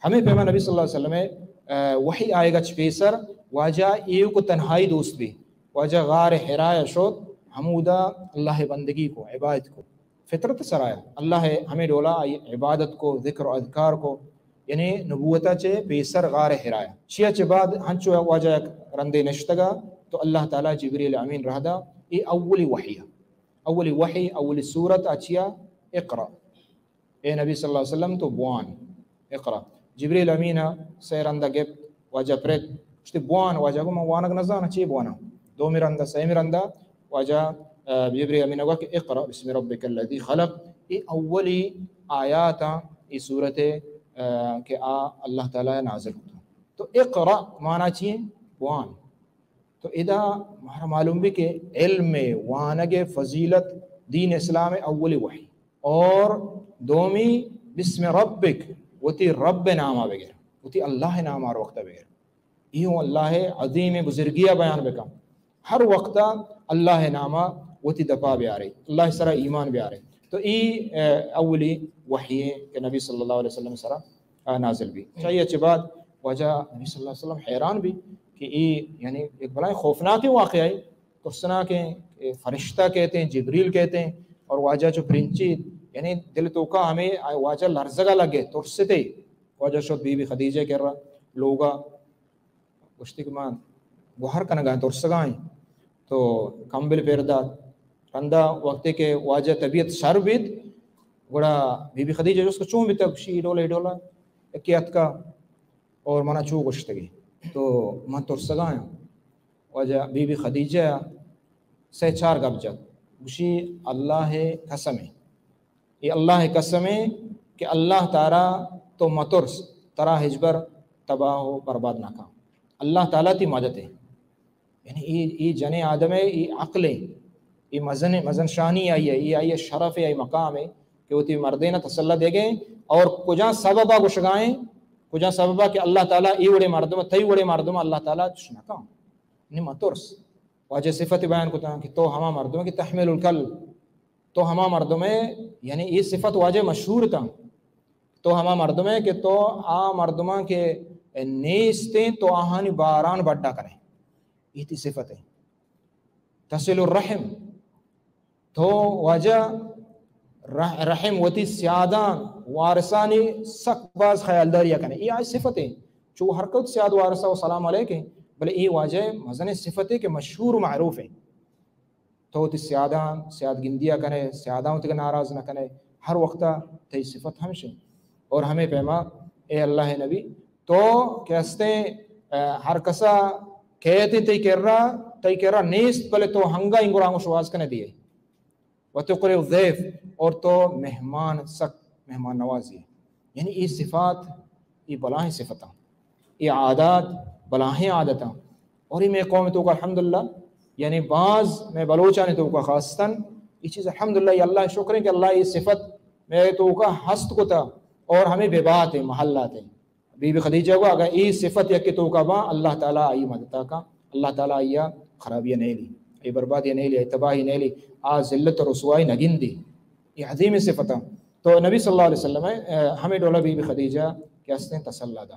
ہمیں پیما نبی صلی اللہ علیہ وسلم وحی آئے گا پیسر واجہ ایو کو تنہائی دوست بھی واجہ غار حراء شد حمودہ اللہ بندگی کو عبادت کو فطرت سرایا اللہ ہمیں ڈولا عبادت کو ذکر و اذکار کو یعنی نبوتا چے پیسر غار حراء شیعہ چے بعد ہنچو واجہ رندے نشتگا تو اللہ تعالیٰ جبریل امین رہدا یہ اولی وحی اولی صورت اچیا اقرا اے نبی صلی اللہ علیہ وسلم تو بوان اقرا جبریل امینہ سیرندہ گپ واجہ پریت اشتی بوان واجہ کو موانک نزانا چی بوانا دو مرندہ سی مرندہ واجہ جبریل امینہ کو کہ اقرا بسم ربک الذی خلق یہ اولی آیاتا یہ صورت کہ اللہ تعالیٰ نازل ہوتا تو اقرا معنی چیئے بوان تو ادا ہمارا معلوم بھی کہ علم وانگ فضیلت دین اسلام اولی وحی اور دومی بسم ربک وتی رب نامہ بغیر وتی اللہ نامہ وقت بغیر یہ اللہ عظیم بزرگیہ بیان بکم ہر وقت اللہ نامہ وتی دپا بھی آ رہی اللہ سرا ایمان بھی آ رہی تو یہ اولی وحی ہے کہ نبی صلی اللہ علیہ وسلم سرا نازل بھی چاہیے اچھی بات وجہ نبی صلی اللہ علیہ وسلم حیران بھی کہ یہ یعنی ایک بڑا خوفناک واقعہ ہے تو سنا کے فرشتہ کہتے ہیں جبریل کہتے ہیں اور واجہ جو پرنچی یعنی دل تو کا ہمیں واجہ لرزگا لگے ترستے واجہ شد بی بی خدیجہ کہہ رہا لوگا گشتی کے مان گوہر کنگائیں ترسگائیں تو کمبل پیرداد رندہ وقت کے واجہ طبیعت شر بیت گوڑا بی بی خدیجہ جو اس کو چون بھی تک شی ڈولا اکیت کا اور منا چو گشتگی تو من ترسگائیں واجہ بی بی خدیجہ سے چار گب جد گوشی اللہ قسم ہے یہ اللہ قسم ہے کہ اللہ تعالیٰ تو مترس ترا ہجبر تباہ و برباد نہ کا اللہ تعالیٰ تی مدد ہے یعنی یہ جن آدم ہے یہ عقل ہے یہ مزن شانی آئی ہے یہ آئی شرف ہے یہ مقام ہے کہ وہ تی مردینہ تسلح دے گئے اور کجا سببہ گشگائیں کجا سببہ کہ اللہ تعالیٰ ای وڑے مردم تی وڑے مردم اللہ تعالیٰ چشنکا یعنی مترس واجہ صفت بیان کتا کہ تو ہما مردم کی تحمل الکل تو ہما مردم ہے یعنی یہ صفت واجہ مشہور تھا تو ہما مردم ہے کہ تو مردمہ کے نیستیں تو آہانی باران بڑھا کریں یہ تی صفت ہے تصل الرحم تو واجہ رحم وتی سیادان وارثانی سخت باز خیالداریا کریں یہ آج صفت ہے چو حرکت سیاد وارثہ و سلام علیکہ بلے یہ واجہ مزن صفت ہے کہ مشہور و معروف ہے تو تی سیاد گندیا کرے سیاداں تی ناراض نہ کرے ہر وقت تی صفت ہمشہ اور ہمیں پیما اے اللہ نبی تو کہستے ہر کسا کہتے تی کر رہا نیست بلے تو ہنگا انگو رانگو شواز کنے دیئے وَتُقْرِئُ الضَّيْفَ اور تو مہمان سخت مہمان نوازی ہے یعنی یہ صفات یہ بلاہیں صفتاں یہ عادات بلاہیں عادتاں اور یہ میں قوم تو کا الحمدللہ یعنی بعض میں بلوچانے تو کا خاصتاً یہ چیز الحمدللہ یہ اللہ شکر ہے کہ اللہ یہ صفت میں تو کا ہست کو تھا اور ہمیں بے بات ہے محلات ہیں بی بی خدیجہ کو اگر یہ صفت یک تو کا با اللہ تعالیٰ آئی مدتا کا اللہ تعالیٰ آئی خرابیہ نہیں لی یہ بربادیہ نہیں لی اتباہی نہیں لی ذلت و رسوائی نگن دی یہ عظیم صفتہ تو نبی صلی اللہ علیہ وسلم ہمیں ڈولا بی بی خدیجہ کے اسنے تسلح دا